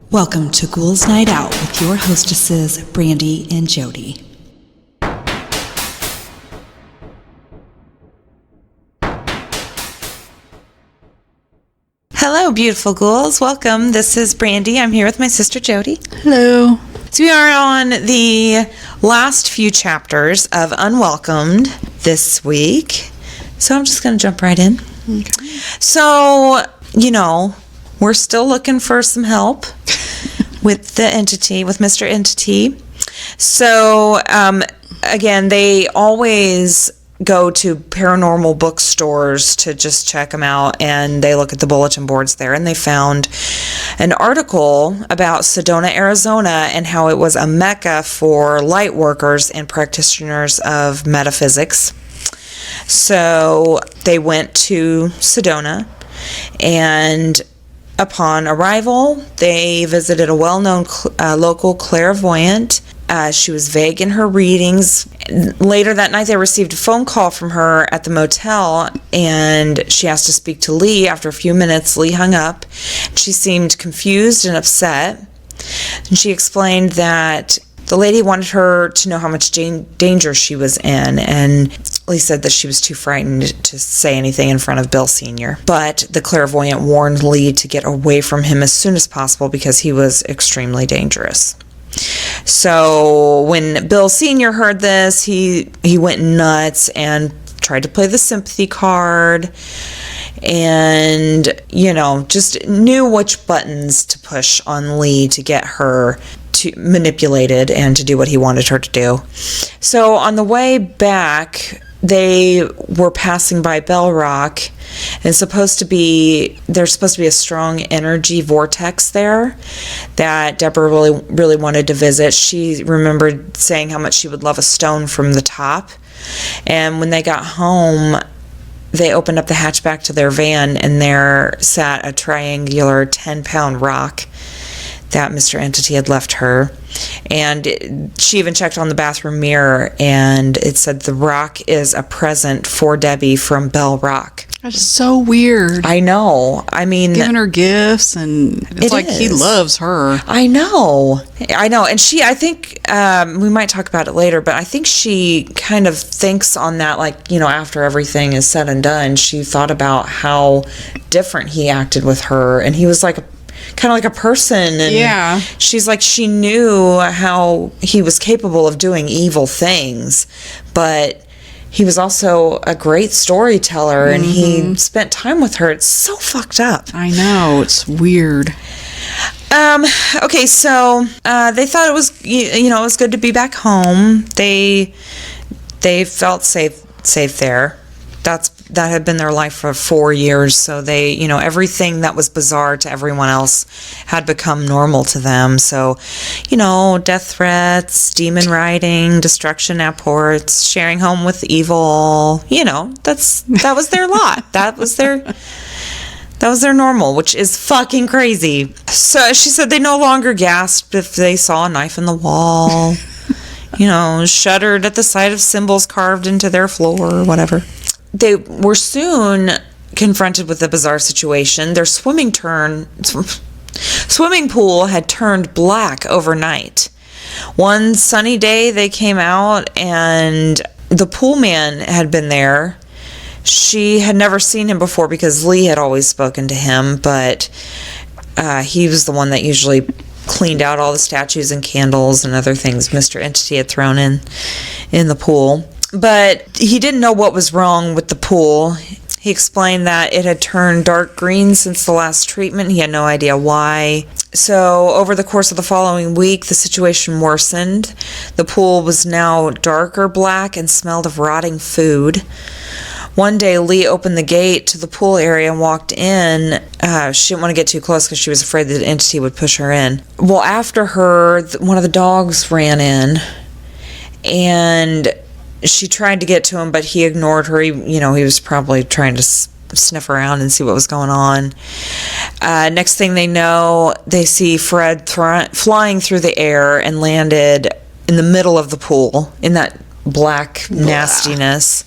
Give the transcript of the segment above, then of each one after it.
Welcome to Ghouls Night Out with your hostesses, Brandee and Jodi. Hello, beautiful ghouls. Welcome. This is Brandee. I'm here with my sister, Jodi. Hello. So we are on the last few chapters of Unwelcomed this week. So I'm just going to jump right in. Okay. So, we're still looking for some help with the entity, with Mr. Entity. So, again, they always go to paranormal bookstores to just check them out, and they look at the bulletin boards there, and they found an article about Sedona, Arizona, and how it was a mecca for light workers and practitioners of metaphysics. So they went to Sedona, and upon arrival, they visited a well-known local clairvoyant. She was vague in her readings. Later that night, they received a phone call from her at the motel, and she asked to speak to Lee. After a few minutes, Lee hung up. She seemed confused and upset, and she explained that the lady wanted her to know how much danger she was in, and Lee said that she was too frightened to say anything in front of Bill Sr. But the clairvoyant warned Lee to get away from him as soon as possible because he was extremely dangerous. So when Bill Sr. heard this, he went nuts and tried to play the sympathy card and, just knew which buttons to push on Lee to get her to manipulated and to do what he wanted her to do. So on the way back, they were passing by Bell Rock, and there's supposed to be a strong energy vortex there that Deborah really wanted to visit. She remembered saying how much she would love a stone from the top. And when they got home, they opened up the hatchback to their van, and there sat a triangular 10-pound rock that Mr. Entity had left her. And she even checked on the bathroom mirror, and it said the rock is a present for Debbie from Bell Rock. That's so weird. I know. I mean, giving her gifts, and it's like he loves her. I know. And I think we might talk about it later, but I think she kind of thinks on that, after everything is said and done, she thought about how different he acted with her, and he was kind of like a person, and yeah, she's like, she knew how he was capable of doing evil things, but he was also a great storyteller, and he spent time with her. It's so fucked up. I know, it's weird. Okay, so they thought it was it was good to be back home. They felt safe there. That had been their life for 4 years, so they, everything that was bizarre to everyone else had become normal to them. So, death threats, demon riding, destruction at ports, sharing home with evil, that was their lot. That was their normal, which is fucking crazy. So she said they no longer gasped if they saw a knife in the wall, shuddered at the sight of symbols carved into their floor or whatever. They were soon confronted with a bizarre situation. Their swimming pool had turned black overnight. One sunny day, they came out, and the pool man had been there. She had never seen him before because Lee had always spoken to him, but he was the one that usually cleaned out all the statues and candles and other things Mr. Entity had thrown in the pool. But he didn't know what was wrong with the pool. He explained that it had turned dark green since the last treatment. He had no idea why. So over the course of the following week, the situation worsened. The pool was now darker black and smelled of rotting food. One day, Lee opened the gate to the pool area and walked in. She didn't want to get too close because she was afraid that the entity would push her in. Well, after her, one of the dogs ran in, and she tried to get to him, but he ignored her. He was probably trying to sniff around and see what was going on. Next thing they know, they see Fred flying through the air and landed in the middle of the pool in that black nastiness.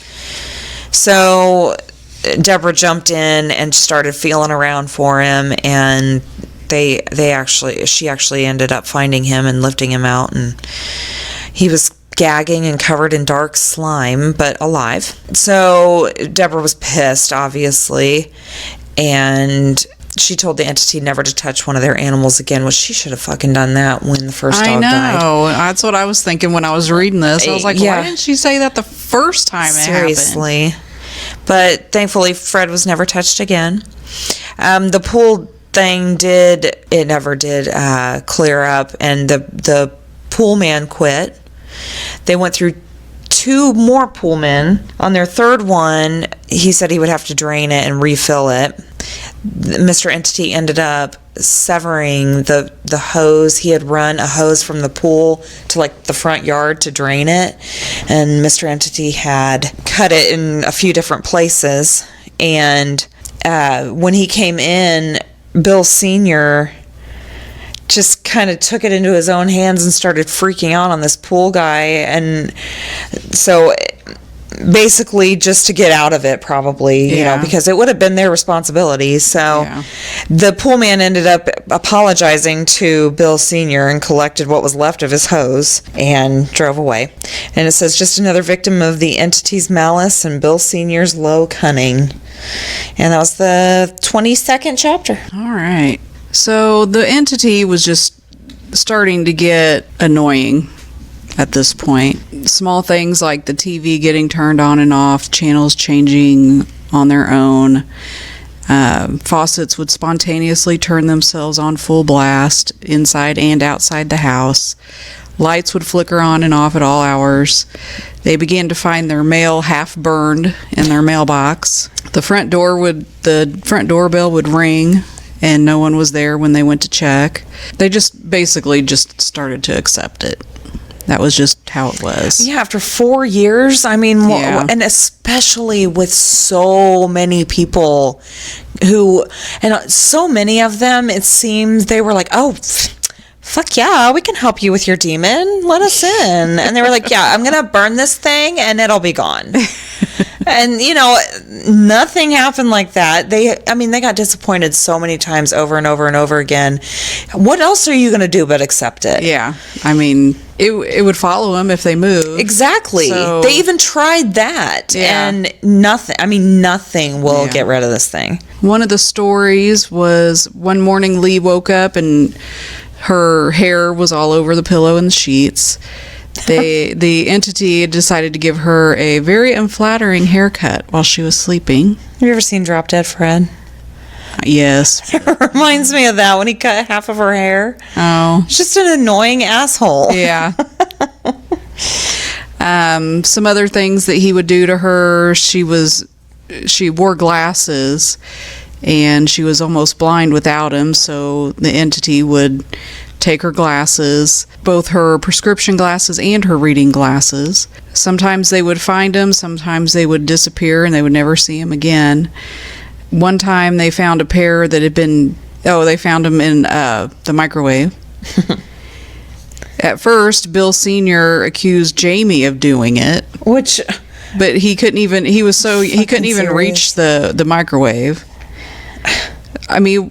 So Deborah jumped in and started feeling around for him, and she actually ended up finding him and lifting him out, and he was gagging and covered in dark slime, but alive. So Deborah was pissed, obviously, and she told the entity never to touch one of their animals again, which she should have fucking done that when the first dog died. I know. That's what I was thinking when I was reading this. I was like, why didn't she say that the first time it happened? Seriously. But thankfully, Fred was never touched again. The pool thing never did clear up, and the pool man quit. They went through 2 more pool men. On their third one, he said he would have to drain it and refill it. Mr. Entity ended up severing the hose. He had run a hose from the pool to like the front yard to drain it, and Mr. Entity had cut it in a few different places. And when he came in, Bill Sr. just kind of took it into his own hands and started freaking out on this pool guy. And so basically just to get out of it, probably, you know, because it would have been their responsibility. So the pool man ended up apologizing to Bill Sr. and collected what was left of his hose and drove away. And it says, just another victim of the entity's malice and Bill Sr.'s low cunning. And that was the 22nd chapter. All right. So the entity was just starting to get annoying at this point. Small things like the TV getting turned on and off, channels changing on their own. Faucets would spontaneously turn themselves on full blast inside and outside the house. Lights would flicker on and off at all hours. They began to find their mail half burned in their mailbox. The front doorbell would ring, and no one was there when they went to check. They just basically just started to accept it. That was just how it was. Yeah, after 4 years, I mean, and especially with so many people and so many of them, it seems they were like, oh, fuck yeah, we can help you with your demon. Let us in. And they were like, yeah, I'm going to burn this thing and it'll be gone. And, you know, nothing happened like that. They got disappointed so many times over and over and over again. What else are you going to do but accept it? Yeah. I mean, it would follow them if they moved. Exactly. So, they even tried that. Yeah. And nothing will get rid of this thing. One of the stories was one morning Lee woke up and her hair was all over the pillow and the sheets. The entity decided to give her a very unflattering haircut while she was sleeping. Have you ever seen Drop Dead Fred? Yes. It reminds me of that when he cut half of her hair. Oh. It's just an annoying asshole. Yeah. Some other things that he would do to her, she wore glasses and she was almost blind without him, so the entity would take her glasses, both her prescription glasses and her reading glasses. Sometimes they would find them, sometimes they would disappear and they would never see him again. One time they found a pair that had been, they found them in the microwave. At first, Bill Sr. accused Jamie of doing it. But he couldn't even reach the microwave. I mean,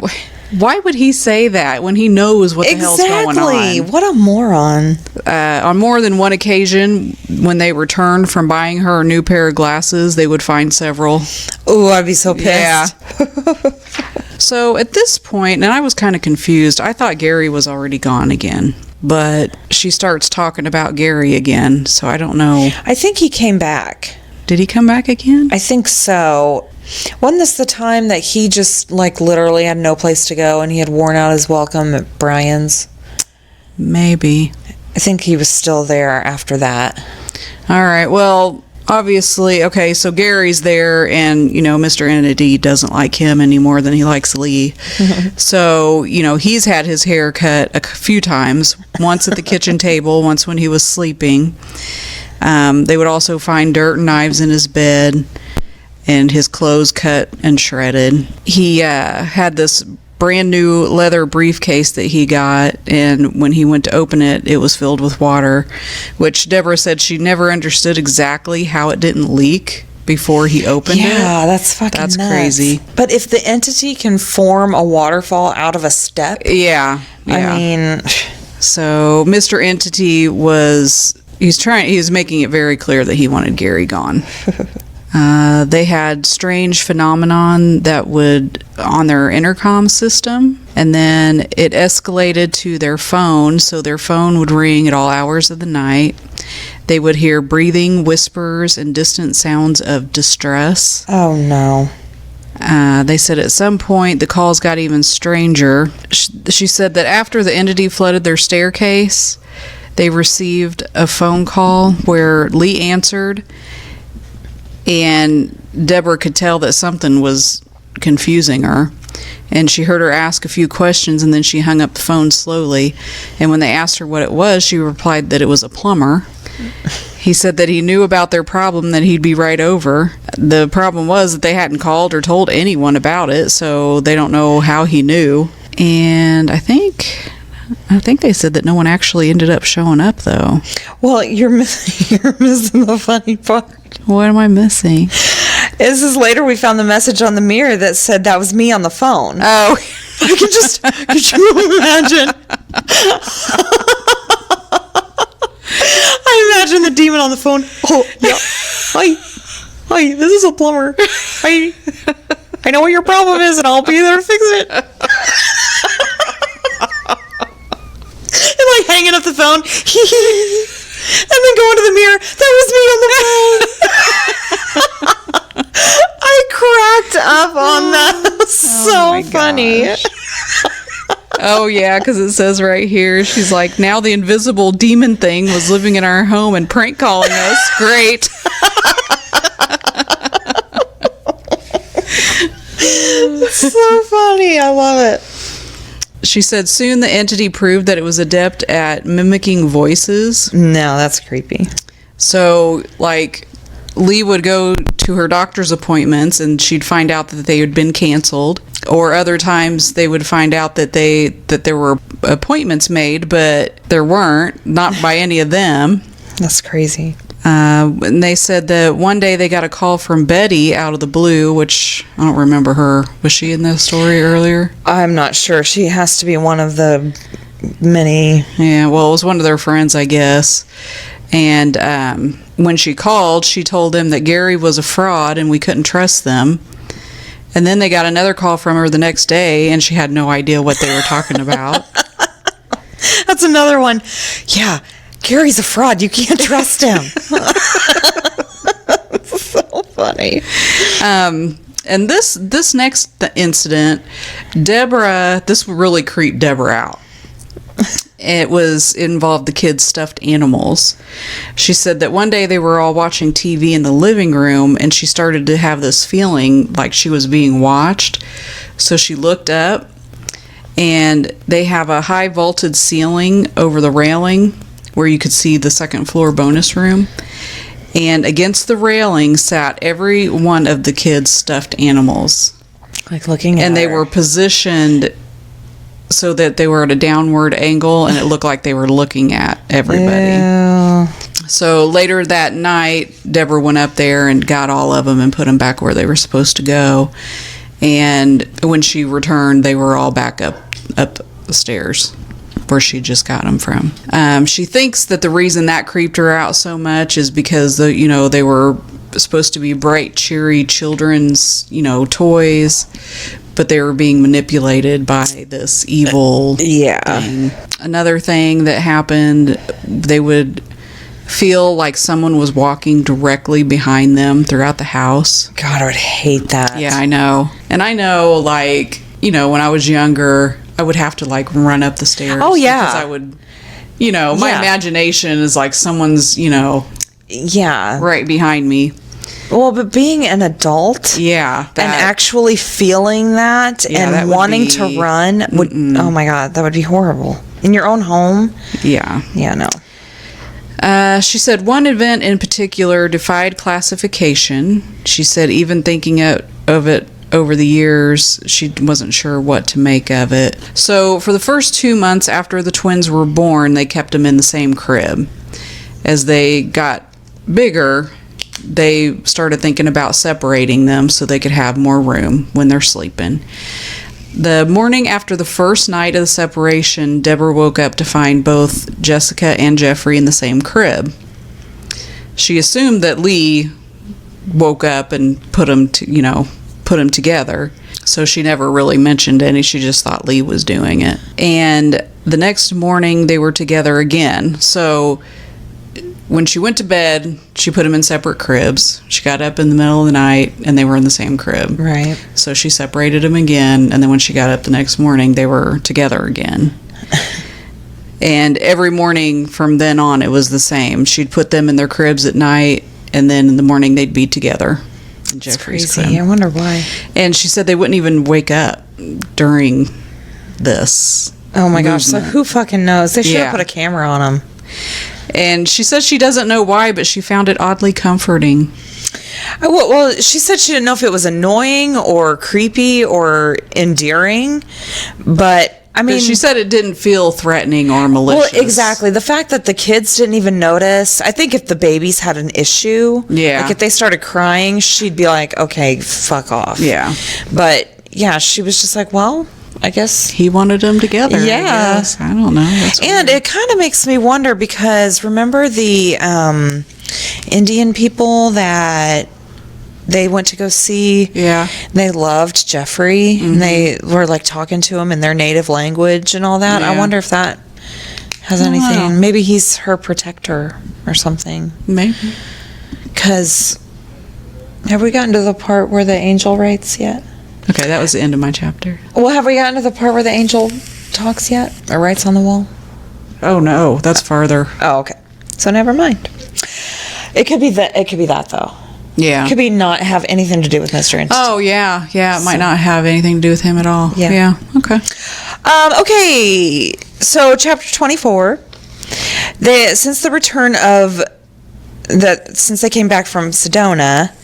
why would he say that when he knows what the hell's going on? What a moron. On more than one occasion, when they returned from buying her a new pair of glasses, they would find several. Oh, I'd be so pissed. Yeah. So at this point, and I was kind of confused, I thought Gary was already gone again. But she starts talking about Gary again, so I don't know. I think he came back. Did he come back again? I think so. Wasn't this the time that he just, literally had no place to go and he had worn out his welcome at Brian's? Maybe. I think he was still there after that. All right, well, obviously, okay, so Gary's there and, Mr. Entity doesn't like him any more than he likes Lee. So, he's had his hair cut a few times, once at the kitchen table, once when he was sleeping. They would also find dirt and knives in his bed and his clothes cut and shredded. He had this brand new leather briefcase that he got, and when he went to open it, it was filled with water, which Deborah said she never understood exactly how it didn't leak, before he opened it. Yeah, that's fucking That's nuts. crazy. But if the entity can form a waterfall out of a step, Yeah. I mean, So Mr. Entity he was making it very clear that he wanted Gary gone. They had strange phenomenon that would on their intercom system, and then it escalated to their phone, so their phone would ring at all hours of the night. They would hear breathing, whispers, and distant sounds of distress. oh no. They said at some point the calls got even stranger. She said that after the entity flooded their staircase, they received a phone call where Lee answered, and Deborah could tell that something was confusing her. And she heard her ask a few questions, and then she hung up the phone slowly. And when they asked her what it was, she replied that it was a plumber. He said that he knew about their problem, that he'd be right over. The problem was that they hadn't called or told anyone about it, so they don't know how he knew. And I think they said that no one actually ended up showing up, though. Well, you're missing the funny part. What am I missing? This is later we found the message on the mirror that said that was me on the phone. Oh. Could you imagine? I imagine the demon on the phone. Oh, yeah. Hi, this is a plumber. I know what your problem is, and I'll be there to fix it. And like hanging up the phone. And then going to the mirror. That was me on the phone. I cracked up on that. So funny. Oh, yeah, because it says right here, she's like, now the invisible demon thing was living in our home and prank calling us. Great. So funny. I love it. She said soon the entity proved that it was adept at mimicking voices. No, that's creepy. So, like, Lee would go to her doctor's appointments and she'd find out that they had been canceled. Or other times they would find out that there were appointments made, but there weren't, not by any of them. That's crazy. And they said that one day they got a call from Betty out of the blue, which I don't remember her. Was she in the story earlier? I'm not sure. She has to be one of the many. Yeah, well, it was one of their friends, I guess. And when she called, she told them that Gary was a fraud and we couldn't trust them. And then they got another call from her the next day, and she had no idea what they were talking about. That's another one. Yeah, Gary's a fraud. You can't trust him. So funny. And this next incident, this really creeped Deborah out. It involved the kids' stuffed animals. She said that one day they were all watching TV in the living room, and she started to have this feeling like she was being watched. So she looked up, and they have a high vaulted ceiling over the railing where you could see the second floor bonus room. And against the railing sat every one of the kids' stuffed animals. Like looking at And they her. were positioned so that they were at a downward angle, and it looked like they were looking at everybody. Ew. So later that night, Deborah went up there and got all of them and put them back where they were supposed to go. And when she returned, they were all back up the stairs where she just got them from. She thinks that the reason that creeped her out so much is because they were supposed to be bright, cheery children's toys, but they were being manipulated by this evil thing. Another thing that happened, they would feel like someone was walking directly behind them throughout the house. God, I would hate that. Yeah, I know. And I know, when I was younger, I would have to, run up the stairs. Oh, yeah. Because I would, my imagination is like someone's, Yeah. right behind me. Well, but being an adult Yeah. and actually feeling that Yeah, that and would wanting be- to run would, oh my God, that would be horrible. In your own home? Yeah. Yeah, no. She said one event in particular defied classification. She said even thinking of it over the years, she wasn't sure what to make of it. So for the first 2 months after the twins were born, they kept them in the same crib. As they got bigger, they started thinking about separating them so they could have more room when they're sleeping. The morning after the first night of the separation, Deborah woke up to find both Jessica and Jeffrey in the same crib. She assumed that Lee woke up and put them together. So she never really mentioned any. She just thought Lee was doing it. And the next morning, they were together again. So when she went to bed, she put them in separate cribs. She got up in the middle of the night, and they were in the same crib. Right. So she separated them again, and then when she got up the next morning, they were together again. And every morning from then on, it was the same. She'd put them in their cribs at night, and then in the morning, they'd be together in Jeffrey's crib. I wonder why. And she said they wouldn't even wake up during this. Oh my gosh, so who fucking knows? They should have put a camera on them. And she says she doesn't know why, but she found it oddly comforting. Well, she said she didn't know if it was annoying or creepy or endearing, but I mean... But she said it didn't feel threatening or malicious. Well, exactly. The fact that the kids didn't even notice, I think if the babies had an issue, like if they started crying, she'd be like, okay, fuck off. Yeah. But yeah, she was just like, well... I guess he wanted them together. Yeah, I don't know. And it kind of makes me wonder because remember the Indian people that they went to go see? Yeah, they loved Jeffrey, and they were like talking to him in their native language and all that. I wonder if that has anything. Maybe he's her protector or something. Maybe. Because have we gotten to the part where the angel writes yet? Okay, that was the end of my chapter. Well, have we gotten to the part where the angel talks yet? Or writes on the wall? Oh, no. That's farther. Oh, okay. So never mind. It could be that, though. Yeah. It could be not have anything to do with Mr. Entity. Oh, yeah. Yeah, it might not have anything to do with him at all. Yeah. Okay. Okay. So, chapter 24. Since the return of... Since they came back from Sedona...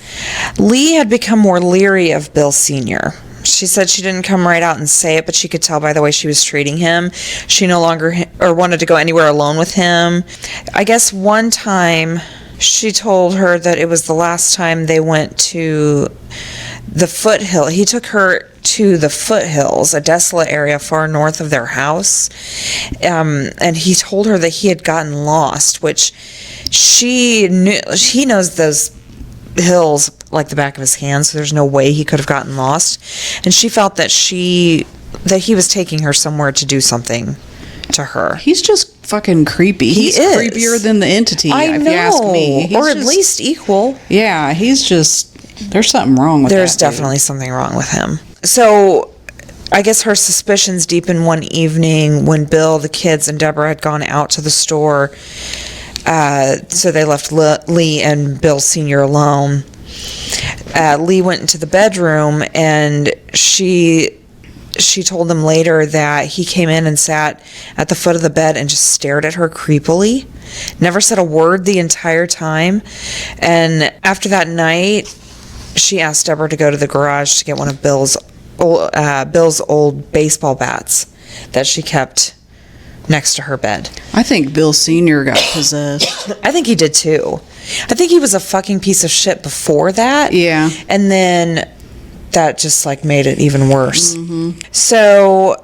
Lee had become more leery of Bill Sr. She said she didn't come right out and say it, but she could tell by the way she was treating him. She no longer wanted to go anywhere alone with him. I guess one time she told her that it was the last time they went to the foothill. He took her to the foothills, a desolate area far north of their house. And he told her that he had gotten lost, which she knew. He knows those hills like the back of his hand, so there's no way he could have gotten lost. And she felt that he was taking her somewhere to do something to her. He's just fucking creepy. He's creepier than the entity, if you ask me. Or at least equal. Yeah, he's just... There's something wrong with There's definitely something wrong with him. So... I guess her suspicions deepened one evening when Bill, the kids, and Deborah had gone out to the store. So they left Lee and Bill Sr. alone. Lee went into the bedroom, and she told them later that he came in and sat at the foot of the bed and just stared at her creepily. Never said a word the entire time. And after that night, she asked Deborah to go to the garage to get one of Bill's old baseball bats that she kept next to her bed. I think Bill Sr. got possessed. I think he did too. I think he was a fucking piece of shit before that. Yeah. And then that just like made it even worse. Mm-hmm. So,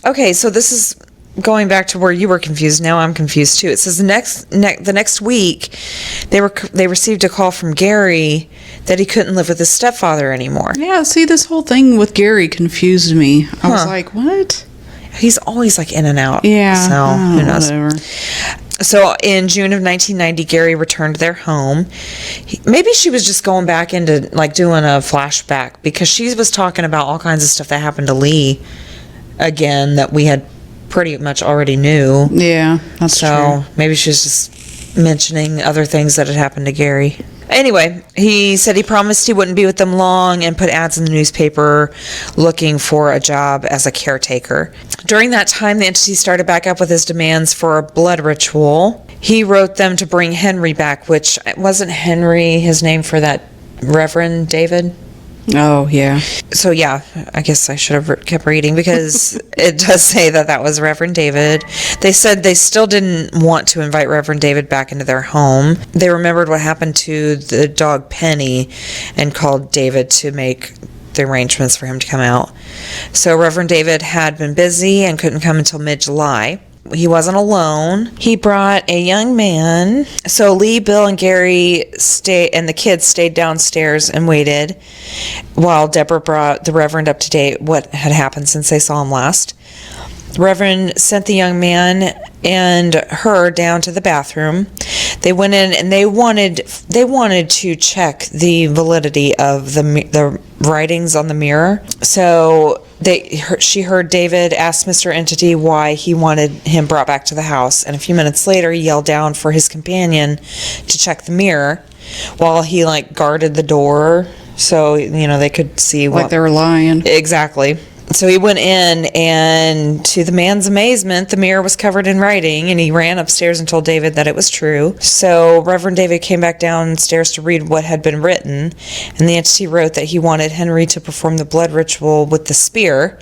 okay, so this is going back to where you were confused. Now I'm confused too. It says the next week they received a call from Gary that he couldn't live with his stepfather anymore. Yeah, see, this whole thing with Gary confused me. I was like, what? He's always like in and out. Yeah. So who knows? Whatever. So in June of 1990, Gary returned to their home. Maybe she was just going back into like doing a flashback because she was talking about all kinds of stuff that happened to Lee again that we had pretty much already knew. Yeah, that's true. So maybe she was just mentioning other things that had happened to Gary. Anyway, he said he promised he wouldn't be with them long and put ads in the newspaper looking for a job as a caretaker. During that time, the entity started back up with his demands for a blood ritual. He wrote them to bring Henry back, which wasn't Henry his name for that Reverend David? Oh, yeah. So yeah, I guess I should have kept reading because it does say that was Reverend David. They said they still didn't want to invite Reverend David back into their home. They remembered what happened to the dog Penny and called David to make the arrangements for him to come out. So Reverend David had been busy and couldn't come until mid-July. He wasn't alone. He brought a young man. So Lee, Bill, and Gary and the kids stayed downstairs and waited while Deborah brought the Reverend up to date what had happened since they saw him last. The Reverend sent the young man and her down to the bathroom. They went in and they wanted to check the validity of the writings on the mirror. So she heard David ask Mr. Entity why he wanted him brought back to the house, and a few minutes later he yelled down for his companion to check the mirror while he guarded the door so they could see like they were lying. Exactly. So he went in, and to the man's amazement, the mirror was covered in writing, and he ran upstairs and told David that it was true. So Reverend David came back downstairs to read what had been written, and the entity wrote that he wanted Henry to perform the blood ritual with the spear,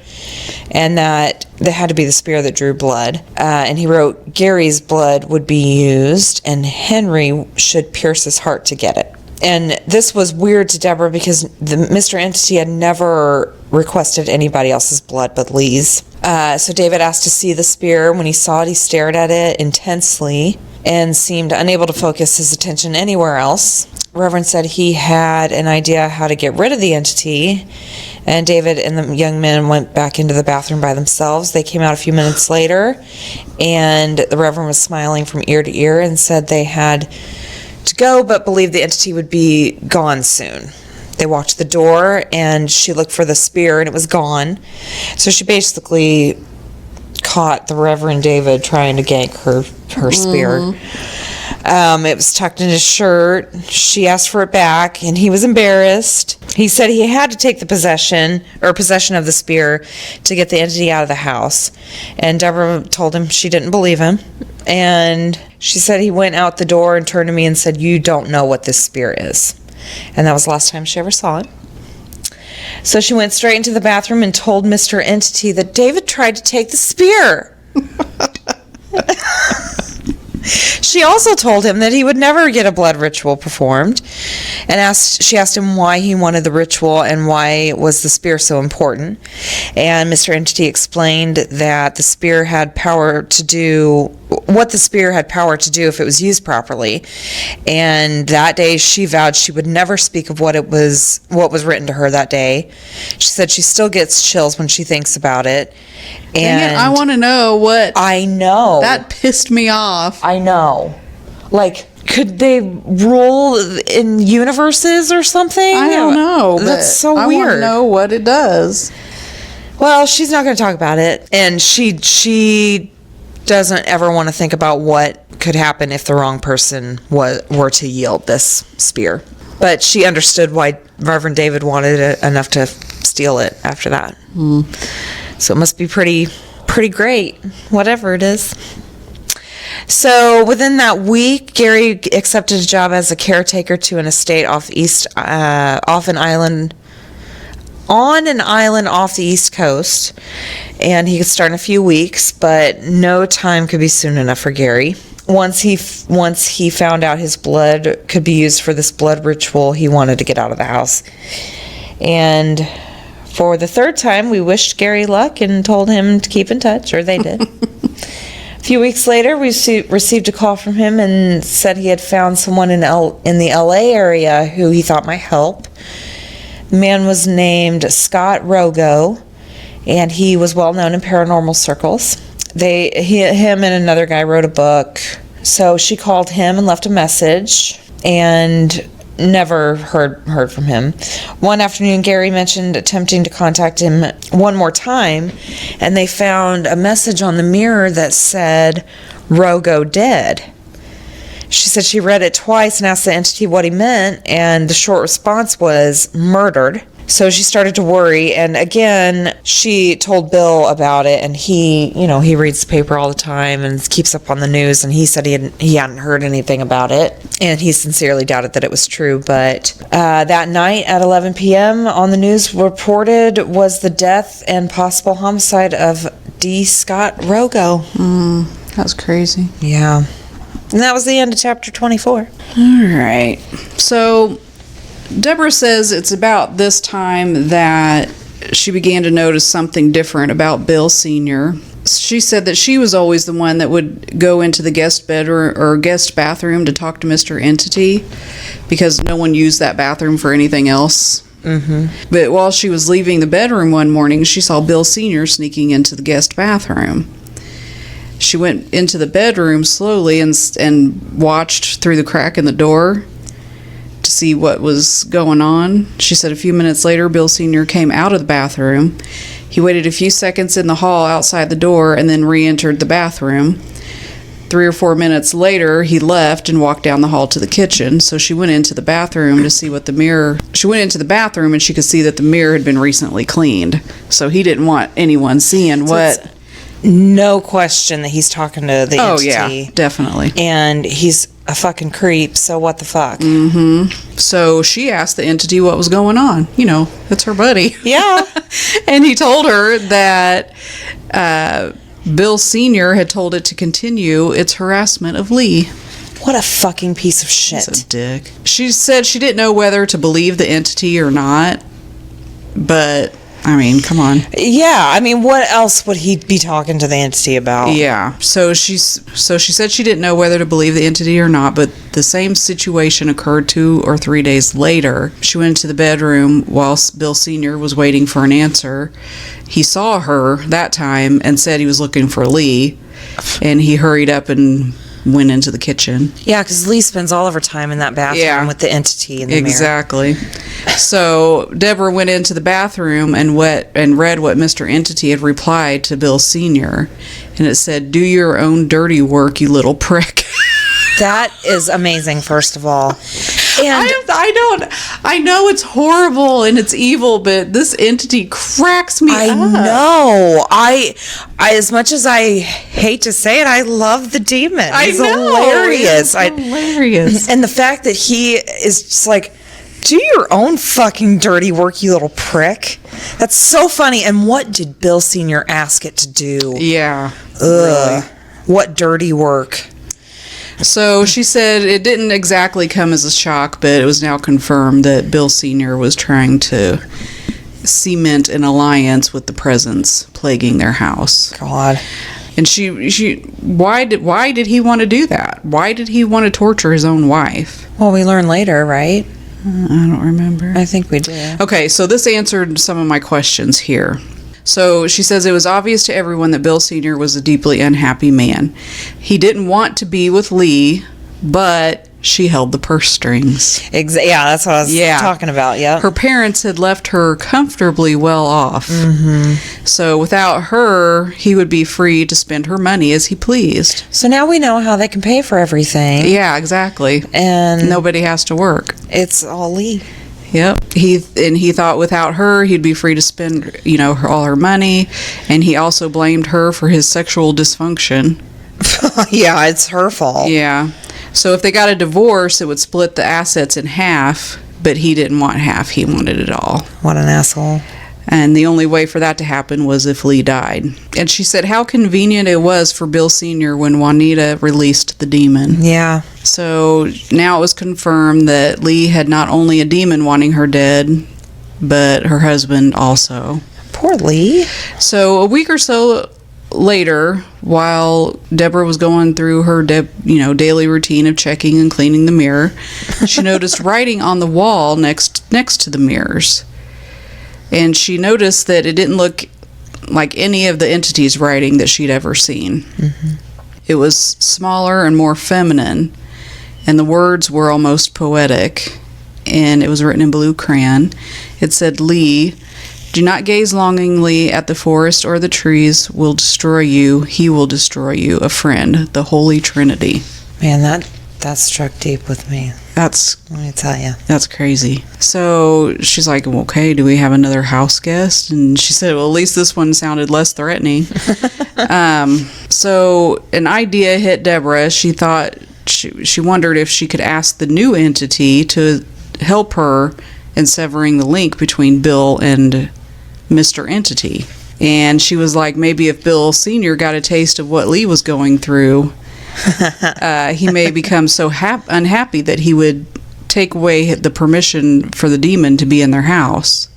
and that it had to be the spear that drew blood. And he wrote Gary's blood would be used, and Henry should pierce his heart to get it. And this was weird to Deborah because Mr. Entity had never requested anybody else's blood but Lee's. So David asked to see the spear. When he saw it, he stared at it intensely and seemed unable to focus his attention anywhere else. Reverend said he had an idea how to get rid of the entity, and David and the young men went back into the bathroom by themselves. They came out a few minutes later, and the Reverend was smiling from ear to ear and said they had to go, but believed the entity would be gone soon. They walked to the door, and she looked for the spear, and it was gone. So she basically caught the Reverend David trying to gank her spear. It was tucked in his shirt. She asked for it back, and he was embarrassed. He said he had to take the possession of the spear to get the entity out of the house. And Deborah told him she didn't believe him. And she said he went out the door and turned to me and said, "You don't know what this spear is." And that was the last time she ever saw it. So she went straight into the bathroom and told Mr. Entity that David tried to take the spear. She also told him that he would never get a blood ritual performed, and she asked him why he wanted the ritual and why was the spear so important. And Mr. Entity explained that the spear had power to do what the spear had power to do if it was used properly. And that day she vowed she would never speak of what was written to her that day. She said she still gets chills when she thinks about it. And I want to know what... I know. That pissed me off. I know. Could they rule in universes or something? I don't know. That's so weird. I want to know what it does. Well, she's not going to talk about it. And she doesn't ever want to think about what could happen if the wrong person were to yield this spear. But she understood why Reverend David wanted it enough to steal it after that. So it must be pretty great, whatever it is. So within that week, Gary accepted a job as a caretaker to an estate on an island off the East Coast, and he could start in a few weeks, but no time could be soon enough for Gary. Once he found out his blood could be used for this blood ritual, he wanted to get out of the house. And for the third time, we wished Gary luck and told him to keep in touch, or they did. A few weeks later, we received a call from him and said he had found someone in the LA area who he thought might help. The man was named Scott Rogo, and he was well known in paranormal circles. Him and another guy wrote a book. So she called him and left a message, and never heard from him. One afternoon, Gary mentioned attempting to contact him one more time, and they found a message on the mirror that said, "Rogo dead." She said she read it twice and asked the entity what he meant, and the short response was, "murdered." So she started to worry, and again, she told Bill about it, and he reads the paper all the time and keeps up on the news, and he said he hadn't heard anything about it, and he sincerely doubted that it was true. But that night at 11 p.m. on the news reported was the death and possible homicide of D. Scott Rogo. That was crazy. Yeah. And that was the end of chapter 24. All right. So Deborah says it's about this time that she began to notice something different about Bill Sr. She said that she was always the one that would go into the guest bedroom or guest bathroom to talk to Mr. Entity because no one used that bathroom for anything else. But while she was leaving the bedroom one morning, she saw Bill Sr. sneaking into the guest bathroom. She went into the bedroom slowly and watched through the crack in the door to see what was going on. She said a few minutes later, Bill Sr. came out of the bathroom. He waited a few seconds in the hall outside the door and then re-entered the bathroom. 3 or 4 minutes later, he left and walked down the hall to the kitchen. So she went into the bathroom to see what the mirror... She went into the bathroom and she could see that the mirror had been recently cleaned. So he didn't want anyone seeing what... No question that he's talking to the entity. Oh, yeah, definitely. And he's a fucking creep, so what the fuck? So she asked the entity what was going on. You know, it's her buddy. Yeah. And he told her that Bill Sr. had told it to continue its harassment of Lee. What a fucking piece of shit. He's a dick. She said she didn't know whether to believe the entity or not, but... I mean, come on. Yeah, I mean, what else would he be talking to the entity about? Yeah. So she said she didn't know whether to believe the entity or not, but the same situation occurred 2 or 3 days later. She went into the bedroom while Bill Sr. was waiting for an answer. He saw her that time and said he was looking for Lee, and he hurried up and went into the kitchen. Yeah, because Lee spends all of her time in that bathroom with the entity in the mirror. Exactly. So Deborah went into the bathroom and read what Mr. Entity had replied to Bill Sr. And it said, "Do your own dirty work, you little prick." That is amazing, first of all. And I know it's horrible and it's evil, but this entity cracks me up. I know. I as much as I hate to say it, I love the demon. He's hilarious. It's hilarious. And the fact that he is just like, do your own fucking dirty work, you little prick. That's so funny. And what did Bill Sr. ask it to do? Yeah. Ugh. Really? What dirty work. So she said it didn't exactly come as a shock, but it was now confirmed that Bill Sr. was trying to cement an alliance with the presence plaguing their house. God. And why did he want to do that? Why did he want to torture his own wife? Well, we learn later, right? I don't remember. I think we do. Okay, so this answered some of my questions here. So she says it was obvious to everyone that Bill Sr. was a deeply unhappy man. He didn't want to be with Lee, but she held the purse strings. Yeah, that's what I was talking about, yeah. Her parents had left her comfortably well off. So without her, he would be free to spend her money as he pleased. So now we know how they can pay for everything. Yeah, exactly. And nobody has to work. It's all Lee. Yep. He thought without her, he'd be free to spend, all her money. And he also blamed her for his sexual dysfunction. Yeah, it's her fault. Yeah. So if they got a divorce, it would split the assets in half, but he didn't want half. He wanted it all. What an asshole. And the only way for that to happen was if Lee died. And she said how convenient it was for Bill Sr. when Juanita released the demon. Yeah. So now it was confirmed that Lee had not only a demon wanting her dead, but her husband also. Poor Lee. So a week or so later, while Deborah was going through her daily routine of checking and cleaning the mirror, she noticed writing on the wall next to the mirrors. And she noticed that it didn't look like any of the entity's writing that she'd ever seen. It was smaller and more feminine, and the words were almost poetic, and it was written in blue crayon. It said, "Lee, do not gaze longingly at the forest or the trees will destroy you. He will destroy you, a friend, the Holy Trinity." Man, That struck deep with me. Let me tell you. That's crazy. So she's like, well, okay, do we have another house guest? And she said, well, at least this one sounded less threatening. So an idea hit Deborah. She thought, she wondered if she could ask the new entity to help her in severing the link between Bill and Mr. Entity. And she was like, maybe if Bill Sr. got a taste of what Lee was going through, he may become so unhappy that he would take away the permission for the demon to be in their house.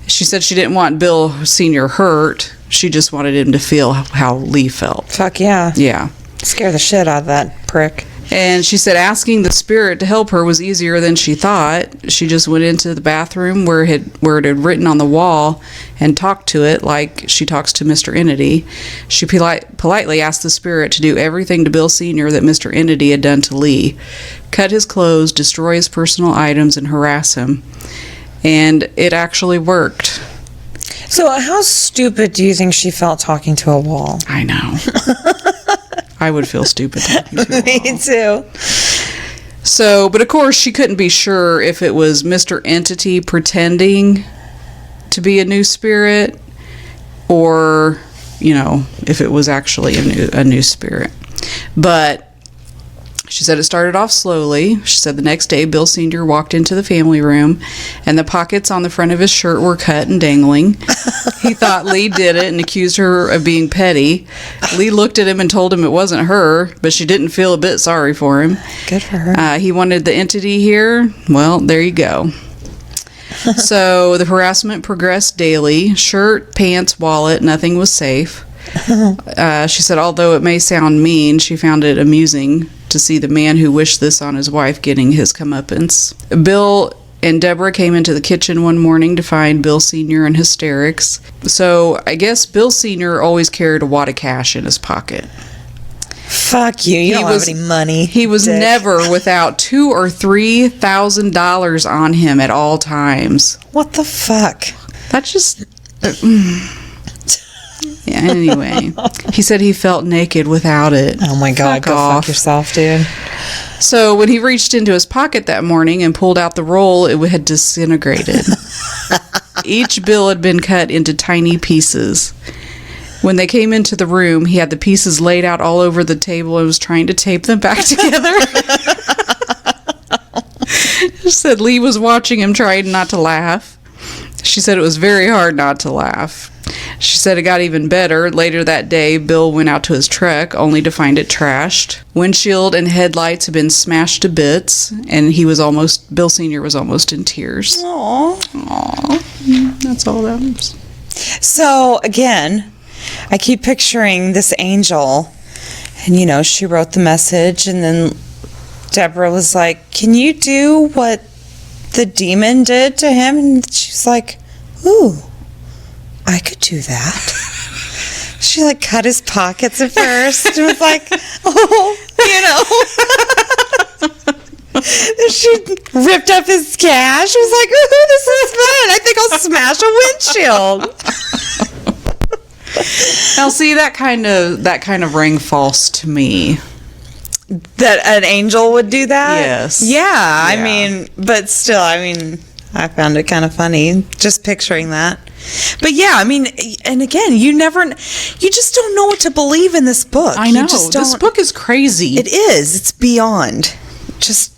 She said she didn't want Bill Sr. hurt. She just wanted him to feel how Lee felt. Fuck yeah. Yeah. Scare the shit out of that prick. And she said asking the spirit to help her was easier than she thought. She just went into the bathroom where it had written on the wall and talked to it like she talks to Mr. Entity. She politely asked the spirit to do everything to Bill Sr. that Mr. Entity had done to Lee. Cut his clothes, destroy his personal items, and harass him. And it actually worked. So how stupid do you think she felt talking to a wall? I know. I would feel stupid talking to a wall. Me too. So, but of course, she couldn't be sure if it was Mr. Entity pretending to be a new spirit or, if it was actually a new spirit. But she said it started off slowly. She said the next day, Bill Sr. walked into the family room, and the pockets on the front of his shirt were cut and dangling. He thought Lee did it and accused her of being petty. Lee looked at him and told him it wasn't her, but she didn't feel a bit sorry for him. Good for her. He wanted the entity here. Well, there you go. So the harassment progressed daily. Shirt, pants, wallet, nothing was safe. She said, although it may sound mean, she found it amusing to see the man who wished this on his wife getting his comeuppance. Bill and Deborah came into the kitchen one morning to find Bill Sr. in hysterics. So I guess Bill Sr. always carried a wad of cash in his pocket. Fuck you. You don't have any money. He was dick. never without $2,000 or $3,000 on him at all times. What the fuck? That's just... Yeah, anyway, he said he felt naked without it. Oh my God, go fuck yourself, dude. So when he reached into his pocket that morning and pulled out the roll, it had disintegrated. Each bill had been cut into tiny pieces. When they came into the room, he had the pieces laid out all over the table and was trying to tape them back together. She said Lee was watching him, trying not to laugh. She said it was very hard not to laugh. She said it got even better. Later that day, Bill went out to his truck, only to find it trashed. Windshield and headlights had been smashed to bits, and Bill Sr. was almost in tears. Aww. That's all that was. So, again, I keep picturing this angel, and, she wrote the message, and then Deborah was like, can you do what the demon did to him? And she's like, ooh. I could do that. She cut his pockets at first and was like, Then she ripped up his cash. She was like, ooh, this is fun. I think I'll smash a windshield. Now see, that kind of rang false to me. That an angel would do that? Yes. Yeah. But still, I found it kind of funny just picturing that. But yeah, and again, you just don't know what to believe in this book. I know. This book is crazy. It is. It's beyond. Just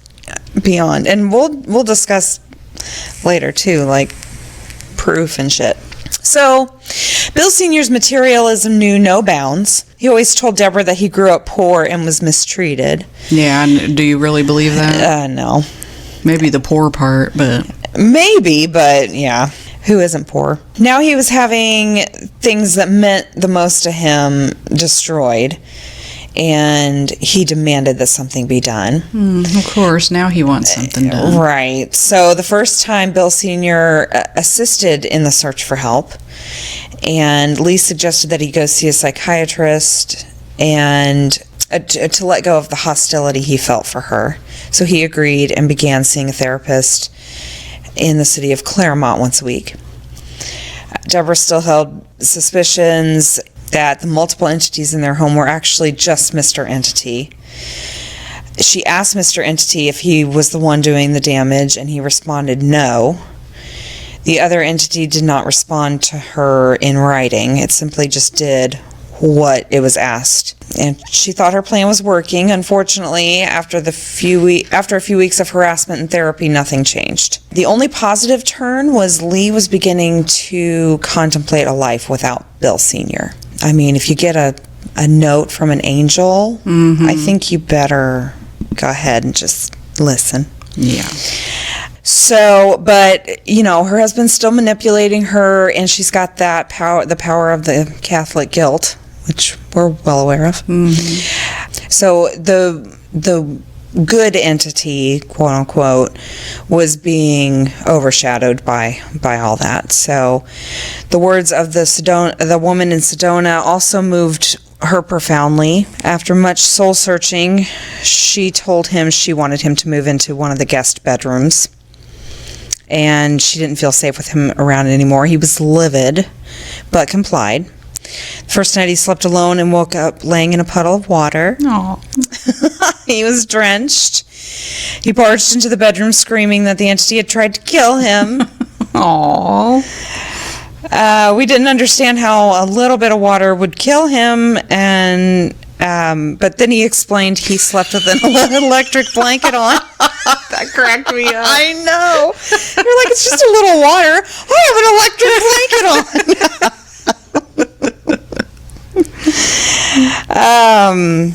beyond. And we'll discuss later too, proof and shit. So, Bill Sr.'s materialism knew no bounds. He always told Deborah that he grew up poor and was mistreated. Yeah, and do you really believe that? No. Maybe the poor part, but... Maybe, but yeah. Who isn't poor? Now he was having things that meant the most to him destroyed, and he demanded that something be done. Of course, now he wants something done. Right. So the first time Bill Sr. assisted in the search for help, and Lee suggested that he go see a psychiatrist and to let go of the hostility he felt for her. So he agreed and began seeing a therapist in the city of Claremont once a week. Deborah still held suspicions that the multiple entities in their home were actually just Mr. Entity. She asked Mr. Entity if he was the one doing the damage, and he responded no. The other entity did not respond to her in writing. It simply just did what it was asked. And she thought her plan was working. Unfortunately, after a few weeks of harassment and therapy, nothing changed. The only positive turn was Lee was beginning to contemplate a life without Bill Sr. I mean, if you get a note from an angel, I think you better go ahead and just listen. Yeah. So, but, her husband's still manipulating her, and she's got that power, the power of the Catholic guilt, which we're well aware of. So the good entity, quote unquote, was being overshadowed by all that. So the words of the woman in Sedona also moved her profoundly. After much soul searching, she told him she wanted him to move into one of the guest bedrooms, and she didn't feel safe with him around anymore. He was livid, but complied. The first night he slept alone and woke up laying in a puddle of water. Aww. He was drenched. He barged into the bedroom screaming that the entity had tried to kill him. Aww. We didn't understand how a little bit of water would kill him, and but then he explained he slept with an electric blanket on. That cracked me up. I know. You're like, it's just a little water. I have an electric blanket on.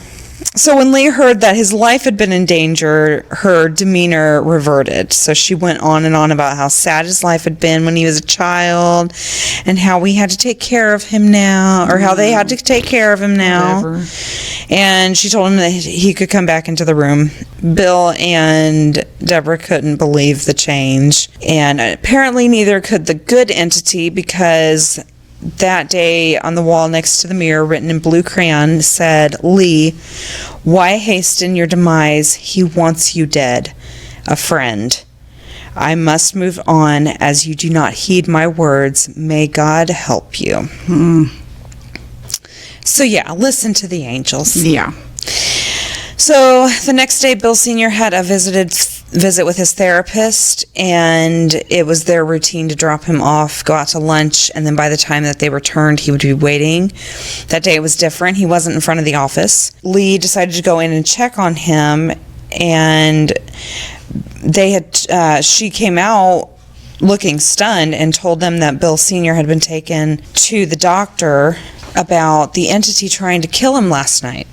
So when Lee heard that his life had been in danger, her demeanor reverted. So she went on and on about how sad his life had been when he was a child, and how we had to take care of him now, or how they had to take care of him now. Whatever. And she told him that he could come back into the room. Bill and Deborah couldn't believe the change, and apparently neither could the good entity, because that day on the wall next to the mirror, written in blue crayon, said, "Lee, why hasten your demise? He wants you dead. A friend. I must move on as you do not heed my words. May God help you." So yeah, listen to the angels. Yeah. So the next day, Bill Sr. had a visit with his therapist, and it was their routine to drop him off, go out to lunch, and then by the time that they returned, he would be waiting. That day it was different. He wasn't in front of the office. Lee decided to go in and check on him, and she came out looking stunned and told them that Bill Sr. had been taken to the doctor about the entity trying to kill him last night.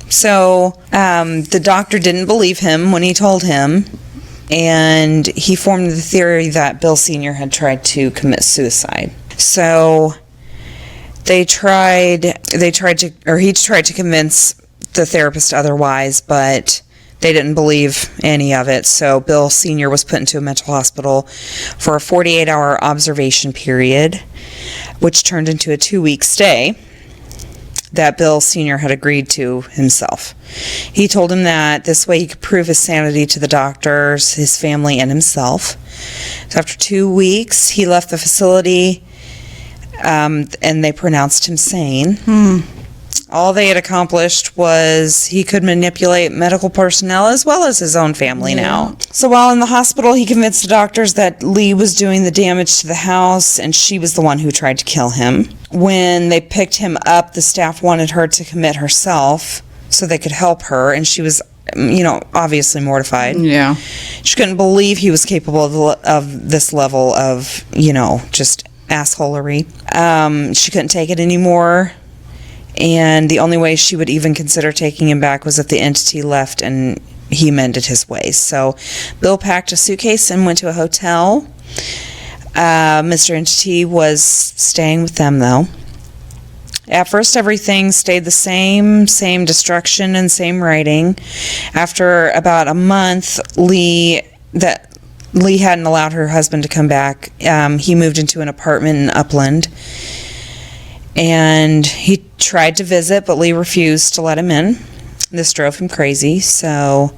So the doctor didn't believe him when he told him, and he formed the theory that Bill Sr. had tried to commit suicide. So he tried to convince the therapist otherwise, but they didn't believe any of it. So Bill Sr. was put into a mental hospital for a 48-hour observation period, which turned into a 2-week stay that Bill Sr. had agreed to himself. He told him that this way he could prove his sanity to the doctors, his family, and himself. So after 2 weeks, he left the facility, and they pronounced him sane. All they had accomplished was he could manipulate medical personnel as well as his own family now. So while in the hospital, he convinced the doctors that Lee was doing the damage to the house and she was the one who tried to kill him. When they picked him up, the staff wanted her to commit herself so they could help her, and she was, obviously mortified. Yeah. She couldn't believe he was capable of this level of, just assholery. She couldn't take it anymore. And the only way she would even consider taking him back was if the entity left and he mended his ways. So Bill packed a suitcase and went to a hotel. Mr. Entity was staying with them, though. At first, everything stayed the same destruction and same writing. After about a month, Lee hadn't allowed her husband to come back. He moved into an apartment in Upland. And he tried to visit, but Lee refused to let him in. This drove him crazy. So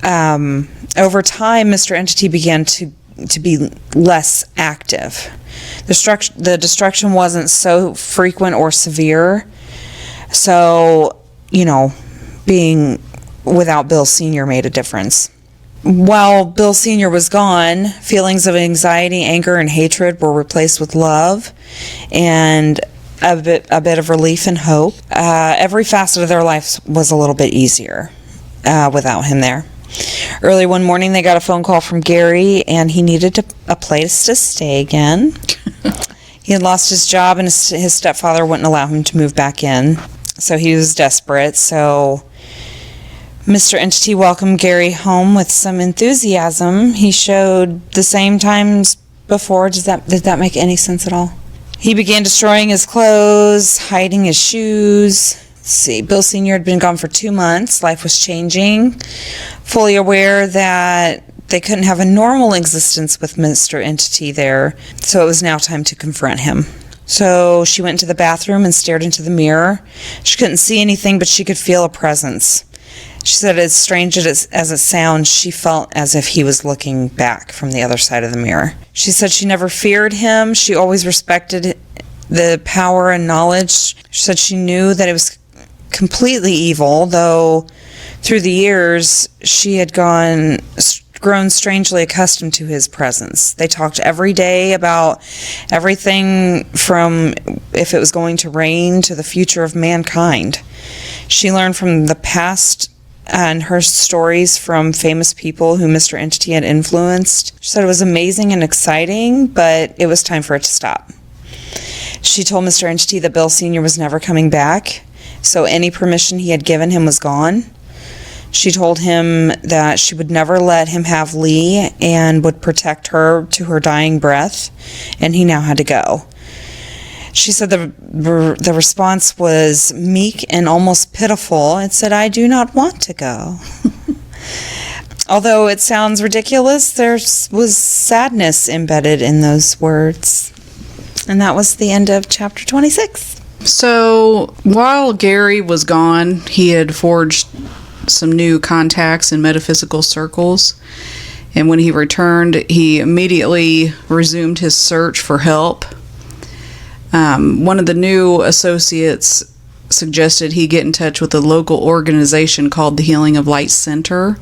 over time, Mr. Entity began to be less active. The destruction wasn't so frequent or severe. So, being without Bill Sr. made a difference. While Bill Sr. was gone, feelings of anxiety, anger, and hatred were replaced with love and a bit of relief and hope. Every facet of their life was a little bit easier without him there. Early one morning, they got a phone call from Gary, and he needed a place to stay again. He had lost his job, and his stepfather wouldn't allow him to move back in, so he was desperate. So Mr. Entity welcomed Gary home with some enthusiasm. He showed the same times before. Did that make any sense at all? He began destroying his clothes, hiding his shoes. Let's see, Bill Sr. had been gone for 2 months. Life was changing. Fully aware that they couldn't have a normal existence with Mr. Entity there, so it was now time to confront him. So she went into the bathroom and stared into the mirror. She couldn't see anything, but she could feel a presence. She said, as strange as it sounds, she felt as if he was looking back from the other side of the mirror. She said she never feared him. She always respected the power and knowledge. She said she knew that it was completely evil, though through the years she had grown strangely accustomed to his presence. They talked every day about everything from if it was going to rain to the future of mankind. She learned from the past and her stories from famous people who Mr. Entity had influenced. She said it was amazing and exciting, but it was time for it to stop. She told Mr. Entity that Bill Sr. was never coming back, so any permission he had given him was gone. She told him that she would never let him have Lee and would protect her to her dying breath, and he now had to go. She said the response was meek and almost pitiful. It said, "I do not want to go." Although it sounds ridiculous, there was sadness embedded in those words. And that was the end of chapter 26. So while Gary was gone, he had forged some new contacts in metaphysical circles. And when he returned, he immediately resumed his search for help. One of the new associates suggested he get in touch with a local organization called the Healing of Light Center.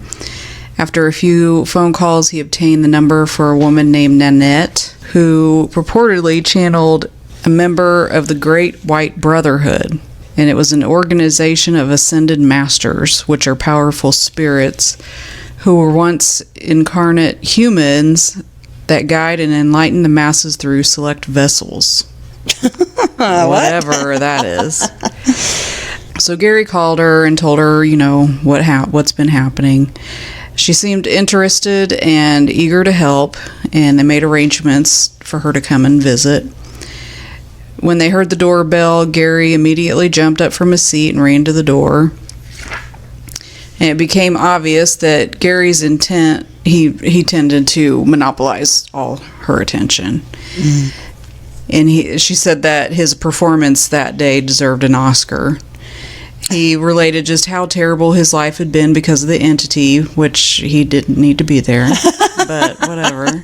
After a few phone calls, he obtained the number for a woman named Nanette, who purportedly channeled a member of the Great White Brotherhood. And it was an organization of ascended masters, which are powerful spirits who were once incarnate humans that guide and enlighten the masses through select vessels. Whatever that is. So Gary called her and told her, what's been happening. She seemed interested and eager to help, and they made arrangements for her to come and visit. When they heard the doorbell, Gary immediately jumped up from his seat and ran to the door. And it became obvious that Gary's intent, he tended to monopolize all her attention. Mm. And she said that his performance that day deserved an Oscar. He related just how terrible his life had been because of the entity, which he didn't need to be there, but whatever.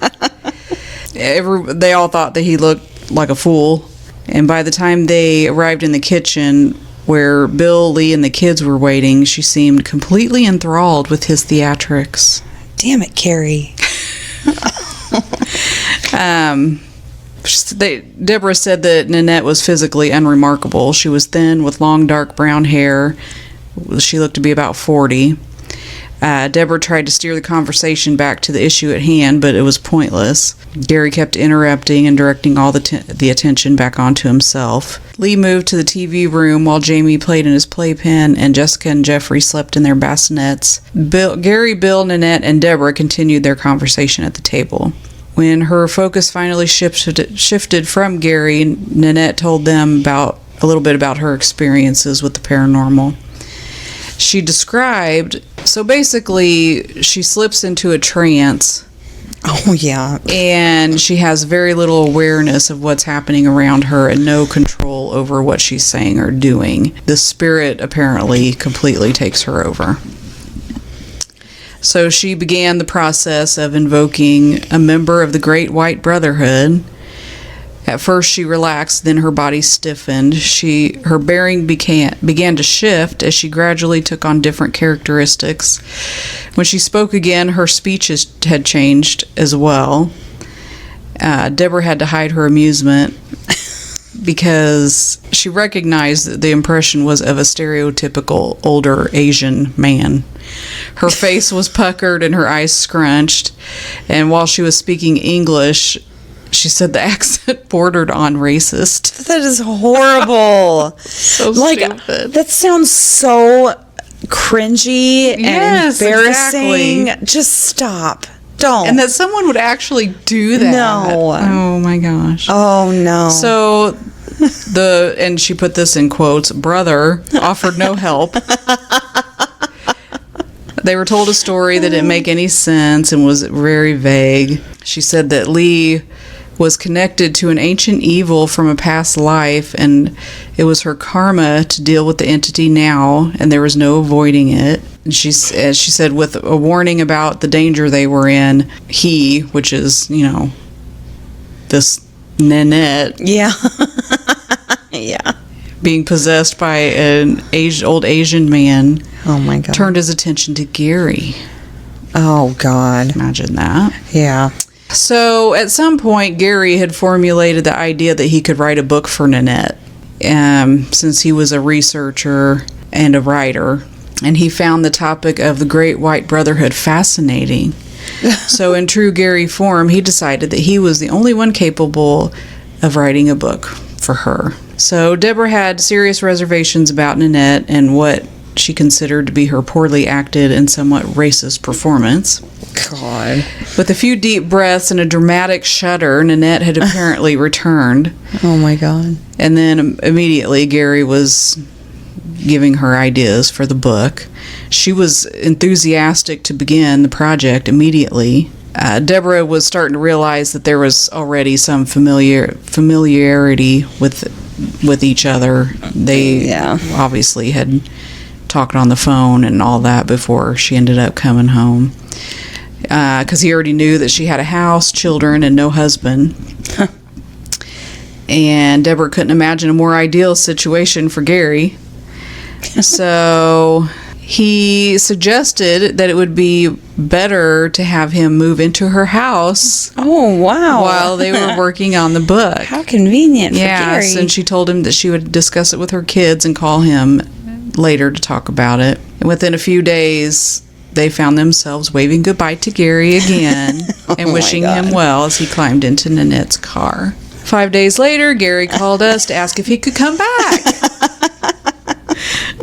They all thought that he looked like a fool. And by the time they arrived in the kitchen where Bill, Lee, and the kids were waiting, she seemed completely enthralled with his theatrics. Damn it, Carrie. Deborah said that Nanette was physically unremarkable. She was thin with long, dark brown hair. She looked to be about 40. Deborah tried to steer the conversation back to the issue at hand, but it was pointless. Gary kept interrupting and directing all the attention back onto himself. Lee moved to the TV room while Jamie played in his playpen, and Jessica and Jeffrey slept in their bassinets. Gary, Bill, Nanette, and Deborah continued their conversation at the table. When her focus finally shifted from Gary, Nanette told them a little bit about her experiences with the paranormal. She described, so basically, she slips into a trance. Oh, yeah. And she has very little awareness of what's happening around her and no control over what she's saying or doing. The spirit apparently completely takes her over. So she began the process of invoking a member of the Great White Brotherhood, At first she relaxed, then her body stiffened. Her bearing began to shift as she gradually took on different characteristics. When she spoke again, her speech had changed as well. Deborah had to hide her amusement because she recognized that the impression was of a stereotypical older Asian man. Her face was puckered and her eyes scrunched, and while she was speaking English, she said the accent bordered on racist. That is horrible. So like, stupid. That sounds so cringy and Yes, embarrassing. exactly. Just stop. Don't. And that someone would actually do that. No. Oh my gosh. Oh, no. So and she put this in quotes, brother offered no help. They were told a story that didn't make any sense and was very vague. She said that Lee was connected to an ancient evil from a past life, and it was her karma to deal with the entity now, and there was no avoiding it. And she said, with a warning about the danger they were in, he, which is, this Nanette, Yeah. Yeah. being possessed by an old Asian man, Oh, my God. turned his attention to Gary. Oh, God. Imagine that. Yeah. So at some point, Gary had formulated the idea that he could write a book for Nanette, since he was a researcher and a writer, and he found the topic of the Great White Brotherhood fascinating. So in true Gary form, he decided that he was the only one capable of writing a book for her. So Deborah had serious reservations about Nanette and what she considered to be her poorly acted and somewhat racist performance. God. With a few deep breaths and a dramatic shudder, Nanette had apparently returned. Oh, my God. And then immediately Gary was giving her ideas for the book. She was enthusiastic to begin the project immediately. Deborah was starting to realize that there was already some familiarity with each other. They obviously had talked on the phone and all that before she ended up coming home. Because he already knew that she had a house, children, and no husband. And Deborah couldn't imagine a more ideal situation for Gary. So he suggested that it would be better to have him move into her house. Oh, wow. While they were working on the book. How convenient for Gary. Yes, and she told him that she would discuss it with her kids and call him later to talk about it. And within a few days, they found themselves waving goodbye to Gary again and wishing him well as he climbed into Nanette's car. 5 days later, Gary called us to ask if he could come back.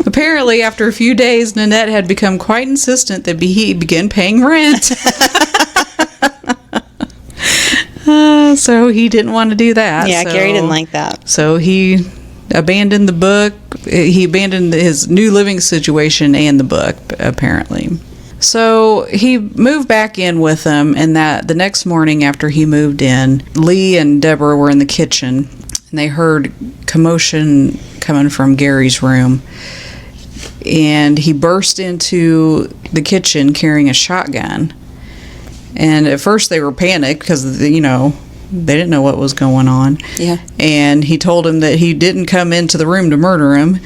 Apparently, after a few days, Nanette had become quite insistent that he begin paying rent. So he didn't want to do that. Yeah, Gary didn't like that. So he abandoned the book. He abandoned his new living situation and the book, apparently. So he moved back in with them, and that the next morning after he moved in, Lee and Deborah were in the kitchen, and they heard commotion coming from Gary's room. And he burst into the kitchen carrying a shotgun. And at first they were panicked because, they didn't know what was going on. Yeah. And he told him that he didn't come into the room to murder him.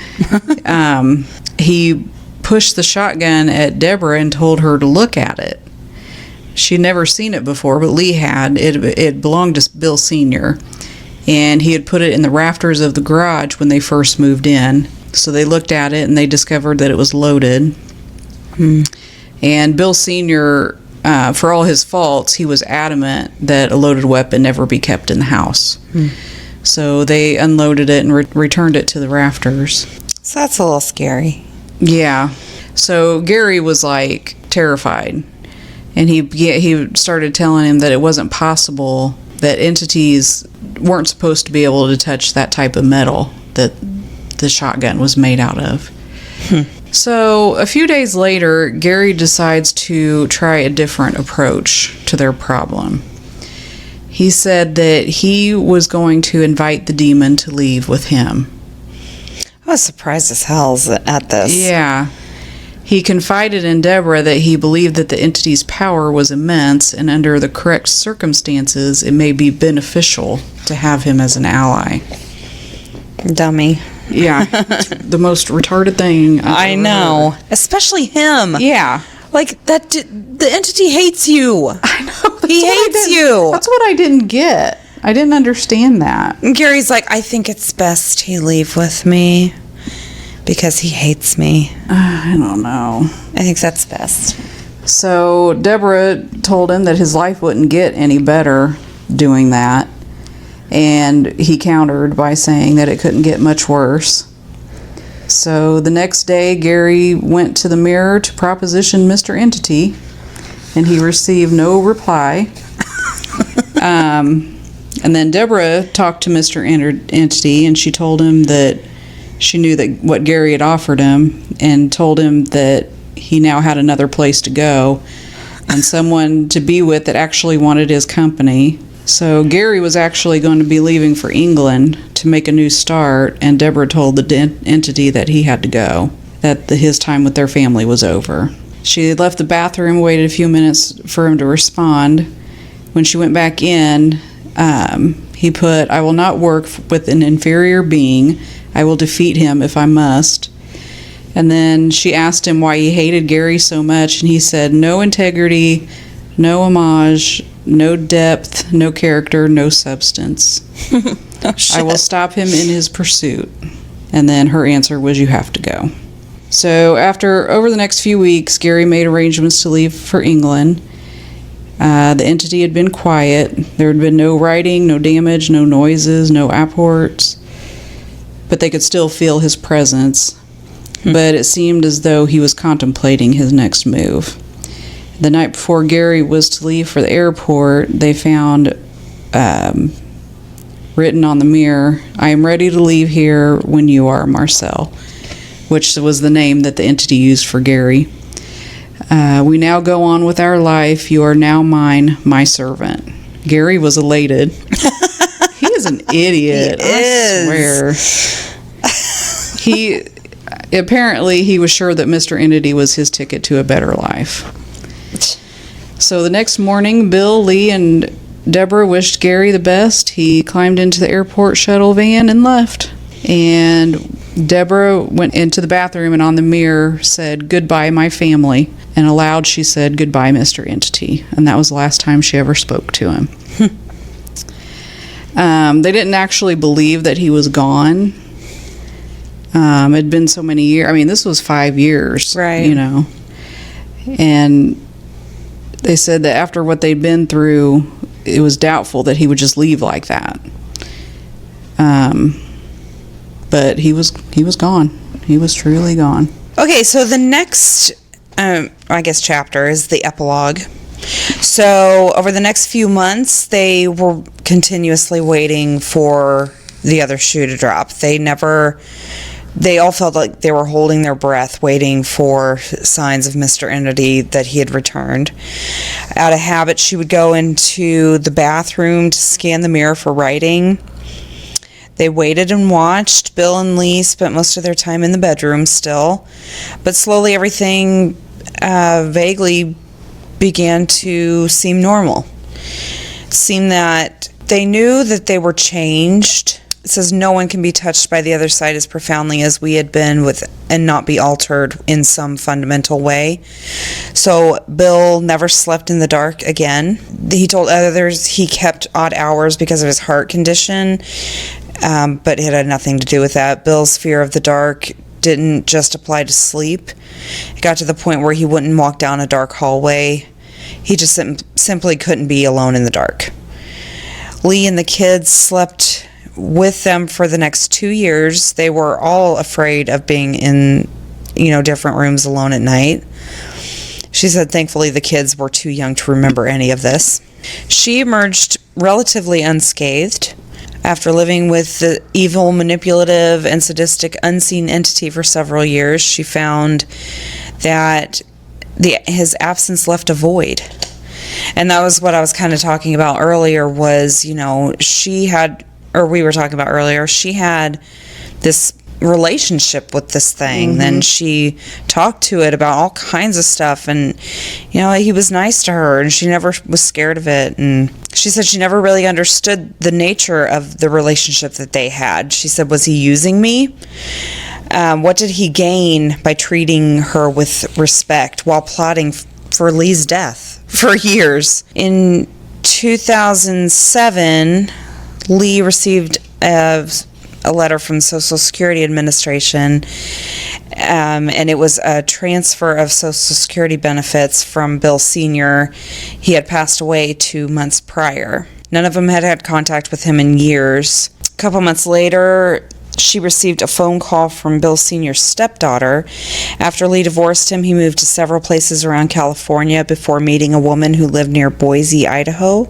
He pushed the shotgun at Deborah and told her to look at it. She'd never seen it before, but Lee had. It belonged to Bill Sr., and he had put it in the rafters of the garage when they first moved in. So they looked at it and they discovered that it was loaded. And Bill Sr., for all his faults, he was adamant that a loaded weapon never be kept in the house. So they unloaded it and returned it to the rafters. So that's a little scary. Yeah. So Gary was terrified, and he started telling him that it wasn't possible, that entities weren't supposed to be able to touch that type of metal that the shotgun was made out of. So a few days later, Gary decides to try a different approach to their problem. He said that he was going to invite the demon to leave with him. I was surprised as hell at this. Yeah. He confided in Deborah that he believed that the entity's power was immense, and under the correct circumstances, it may be beneficial to have him as an ally. Dummy. Yeah, the most retarded thing I know. Especially him. Yeah. Like, the entity hates you. I know. He hates you. That's what I didn't get. I didn't understand that. And Gary's like, I think it's best he leave with me because he hates me. I don't know. I think that's best. So Deborah told him that his life wouldn't get any better doing that. And he countered by saying that it couldn't get much worse. So the next day, Gary went to the mirror to proposition Mr. Entity, and he received no reply. And then Deborah talked to Mr. Entity, and she told him that she knew that what Gary had offered him, and told him that he now had another place to go and someone to be with that actually wanted his company. So Gary was actually going to be leaving for England to make a new start, and Deborah told the entity that he had to go, that his time with their family was over. She left the bathroom and waited a few minutes for him to respond. When she went back in, he put, "I will not work with an inferior being. I will defeat him if I must." And then she asked him why he hated Gary so much, and he said, "No integrity, no homage, no depth, no character, no substance. Oh, shit. I will stop him in his pursuit." And then her answer was, "You have to go." So over the next few weeks, Gary made arrangements to leave for England. The entity had been quiet. There had been no writing, no damage, no noises, no apports. But they could still feel his presence. But it seemed as though he was contemplating his next move. The night before Gary was to leave for the airport, they found written on the mirror, "I am ready to leave here when you are, Marcel," which was the name that the entity used for Gary. "We now go on with our life. You are now mine, my servant." Gary was elated. He is an idiot. I swear. Apparently he was sure that Mr. Entity was his ticket to a better life. So the next morning, Bill, Lee, and Deborah wished Gary the best. He climbed into the airport shuttle van and left. And Deborah went into the bathroom and on the mirror said, "Goodbye, my family." And aloud she said, "Goodbye, Mr. Entity." And that was the last time she ever spoke to him. They didn't actually believe that he was gone. It had been so many years. I mean, this was 5 years, right? You know. And they said that after what they'd been through, it was doubtful that he would just leave like that. But he was gone. He was truly gone. Okay, so the next, I guess, chapter is the epilogue. So over the next few months, they were continuously waiting for the other shoe to drop. They all felt like they were holding their breath, waiting for signs of Mr. Entity that he had returned. Out of habit, she would go into the bathroom to scan the mirror for writing. They waited and watched. Bill and Lee spent most of their time in the bedroom still. But slowly everything vaguely began to seem normal. It seemed that they knew that they were changed. It says no one can be touched by the other side as profoundly as we had been and not be altered in some fundamental way. So Bill never slept in the dark again. He told others he kept odd hours because of his heart condition, but it had nothing to do with that. Bill's fear of the dark didn't just apply to sleep. It got to the point where he wouldn't walk down a dark hallway. He just simply couldn't be alone in the dark. Lee and the kids slept with them for the next 2 years. They were all afraid of being in, different rooms alone at night. She said thankfully the kids were too young to remember any of this. She emerged relatively unscathed. After living with the evil, manipulative, and sadistic unseen entity for several years, she found that his absence left a void. And that was what I was kind of talking about earlier was, we were talking about earlier, she had this relationship with this thing. Then she talked to it about all kinds of stuff, and he was nice to her, and she never was scared of it. And she said she never really understood the nature of the relationship that they had. She said, was he using me? What did he gain by treating her with respect while plotting for Lee's death for years? In 2007, Lee received a letter from the Social Security Administration, and it was a transfer of Social Security benefits from Bill Sr. He had passed away 2 months prior. None of them had had contact with him in years. A couple months later, she received a phone call from Bill Sr.'s stepdaughter. After Lee divorced him, he moved to several places around California before meeting a woman who lived near Boise, Idaho.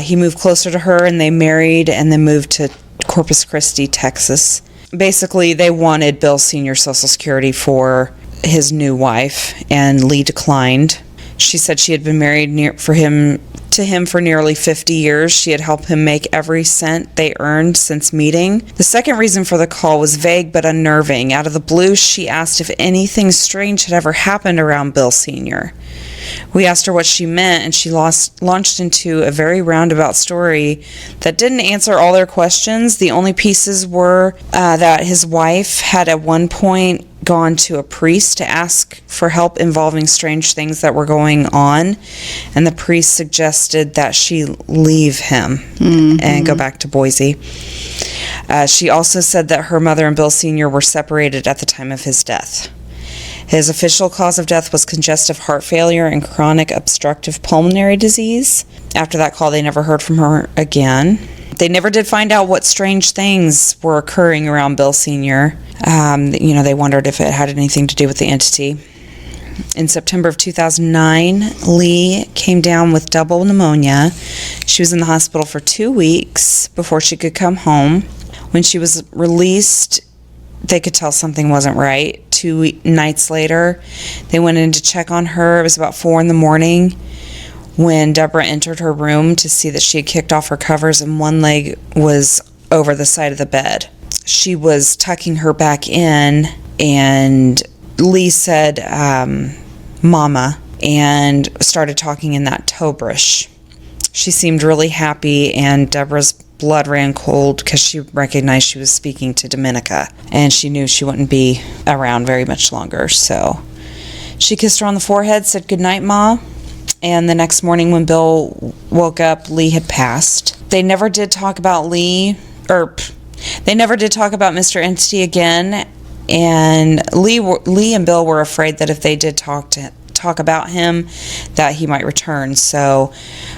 He moved closer to her, and they married and then moved to Corpus Christi, Texas. Basically, they wanted Bill Sr.'s Social Security for his new wife, and Lee declined. She said she had been married to him for nearly 50 years. She had helped him make every cent they earned since meeting. The second reason for the call was vague but unnerving. Out of the blue, she asked if anything strange had ever happened around Bill Sr. We asked her what she meant, and she launched into a very roundabout story that didn't answer all their questions. The only pieces were that his wife had at one point gone to a priest to ask for help involving strange things that were going on, and the priest suggested that she leave him and go back to Boise. She also said that her mother and Bill Sr. were separated at the time of his death. His official cause of death was congestive heart failure and chronic obstructive pulmonary disease. After that call, they never heard from her again. They never did find out what strange things were occurring around Bill Sr. They wondered if it had anything to do with the entity. In September of 2009, Lee came down with double pneumonia. She was in the hospital for 2 weeks before she could come home. When she was released, they could tell something wasn't right. 2 nights later, they went in to check on her. It was about 4 a.m. when Deborah entered her room to see that she had kicked off her covers and one leg was over the side of the bed. She was tucking her back in, and Lee said, Mama, and started talking in that Tobrish. She seemed really happy, and Deborah's blood ran cold because she recognized she was speaking to Dominica, and she knew she wouldn't be around very much longer. So she kissed her on the forehead, said, "Good night, Ma." And the next morning when Bill woke up, Lee had passed. They never did talk about Mr. Entity again, and Lee and Bill were afraid that if they did talk about him, that he might return. So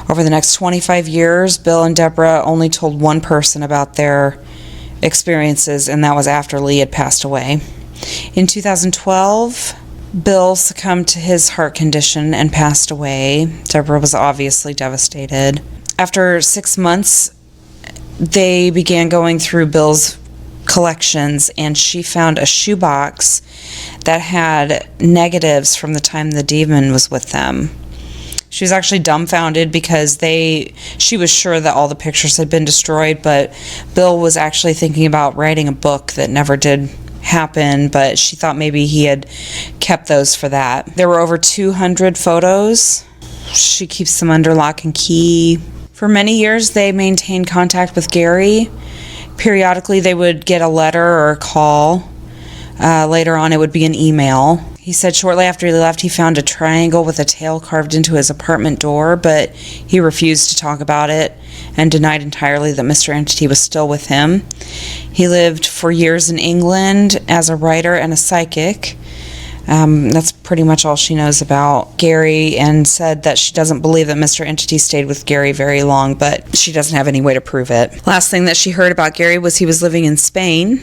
over the next 25 years, Bill and Deborah only told one person about their experiences, and that was after Lee had passed away. In 2012, Bill succumbed to his heart condition and passed away. Deborah was obviously devastated. After 6 months, they began going through Bill's collections, and she found a shoebox that had negatives from the time the demon was with them. She was actually dumbfounded because she was sure that all the pictures had been destroyed, but Bill was actually thinking about writing a book that never did happen, but she thought maybe he had kept those for that. There were over 200 photos. She keeps them under lock and key. For many years, they maintained contact with Gary. Periodically, they would get a letter or a call. Later on, it would be an email. He said shortly after he left, he found a triangle with a tail carved into his apartment door, but he refused to talk about it and denied entirely that Mr. Entity was still with him. He lived for years in England as a writer and a psychic. That's pretty much all she knows about Gary, and said that she doesn't believe that Mr. Entity stayed with Gary very long, but she doesn't have any way to prove it. Last thing that she heard about Gary was he was living in Spain,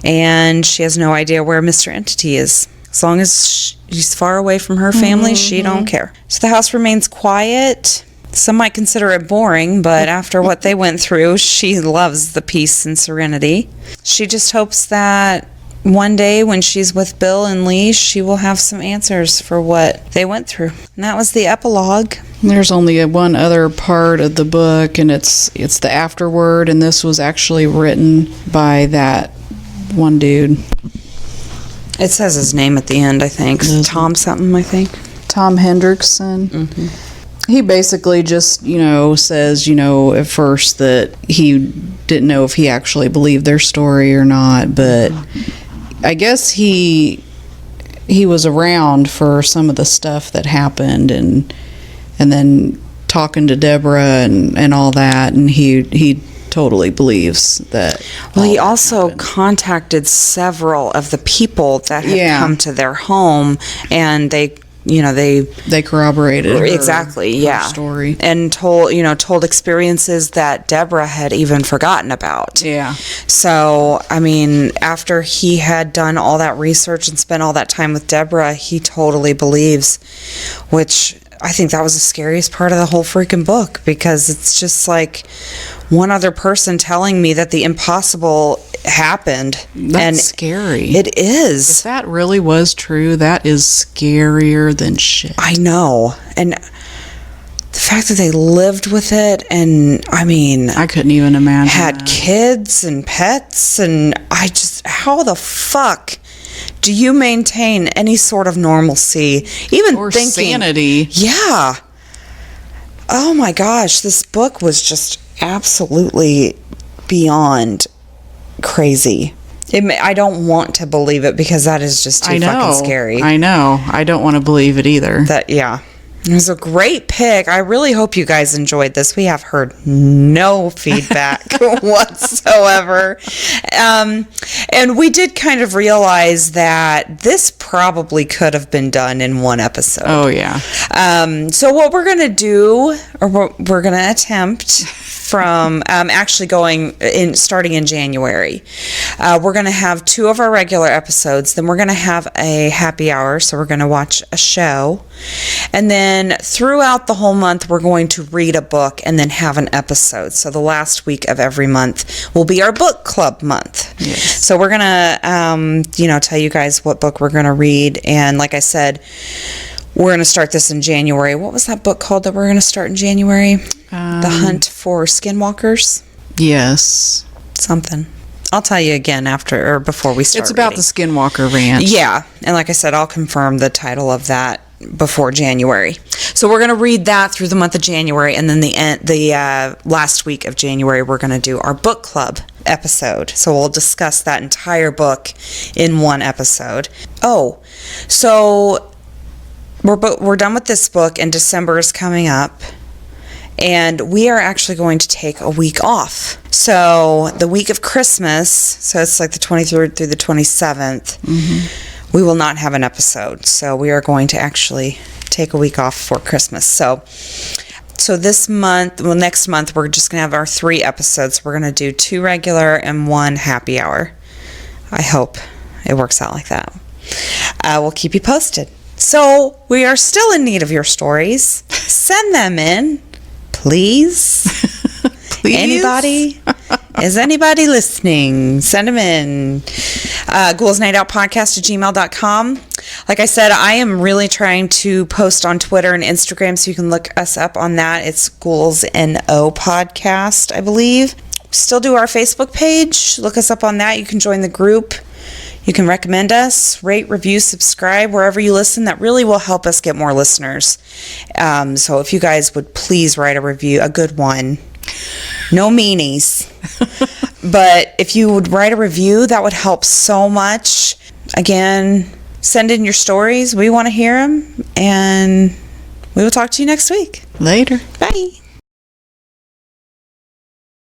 and she has no idea where Mr. Entity is. As long as he's far away from her family, she don't care. So the house remains quiet. Some might consider it boring, but after what they went through, she loves the peace and serenity. She just hopes that one day when she's with Bill and Lee, she will have some answers for what they went through. And that was the epilogue. There's only one other part of the book, and it's the afterword, and this was actually written by that one dude. It says his name at the end, I think. Tom something, I think. Tom Hendrickson. Mm-hmm. He basically just, says, at first that he didn't know if he actually believed their story or not, but I guess he was around for some of the stuff that happened, and then talking to Deborah and all that, and he totally believes that. Well, he also contacted several of the people that had come to their home, and they corroborated her story, and told experiences that Deborah had even forgotten about. Yeah. So, I mean, after he had done all that research and spent all that time with Deborah, he totally believes, which I think that was the scariest part of the whole freaking book, because it's just like one other person telling me that the impossible happened. That's scary. It is. If that really was true, that is scarier than shit. I know. And the fact that they lived with it, and I mean, I couldn't even imagine. Had kids and pets, and how the fuck do you maintain any sort of normalcy? Or sanity. Yeah. Oh my gosh, this book was just absolutely beyond crazy. I don't want to believe it, because that is just too fucking scary. I know. I don't want to believe it either. It was a great pick. I really hope you guys enjoyed this. We have heard no feedback whatsoever. And we did kind of realize that this probably could have been done in one episode. Oh, yeah. So what we're going to do, or what we're going to attempt from actually starting in January, we're going to have 2 of our regular episodes. Then we're going to have a happy hour. So we're going to watch a show. And then throughout the whole month, we're going to read a book and then have an episode. So the last week of every month will be our book club month. Yes. So we're going to, tell you guys what book we're going to read. And like I said, we're going to start this in January. What was that book called that we're going to start in January? The Hunt for Skinwalkers? Yes. Something. I'll tell you again after or before we start. It's about the Skinwalker Ranch. Yeah. And like I said, I'll confirm the title of that before January. So we're going to read that through the month of January, and then the last week of January we're going to do our book club episode. So we'll discuss that entire book in one episode. Oh, so we're done with this book, and December is coming up, and we are actually going to take a week off. So the week of Christmas, so it's like the 23rd through the 27th, we will not have an episode. So we are going to actually take a week off for Christmas. So this month, next month, we're just going to have our 3 episodes. We're going to do 2 regular and 1 happy hour. I hope it works out like that. We'll keep you posted. So we are still in need of your stories. Send them in, please. Please? Anybody? Is anybody listening? Send them in. GhoulsNightOutPodcast@gmail.com. Like I said, I am really trying to post on Twitter and Instagram, so you can look us up on that. It's GhoulsNO I believe. Still do our Facebook page. Look us up on that. You can join the group. You can recommend us, rate, review, subscribe, wherever you listen. That really will help us get more listeners. So if you guys would please write a review, a good one. No meanies. But if you would write a review, that would help so much. Again, send in your stories. We want to hear them. And we will talk to you next week. Later. Bye.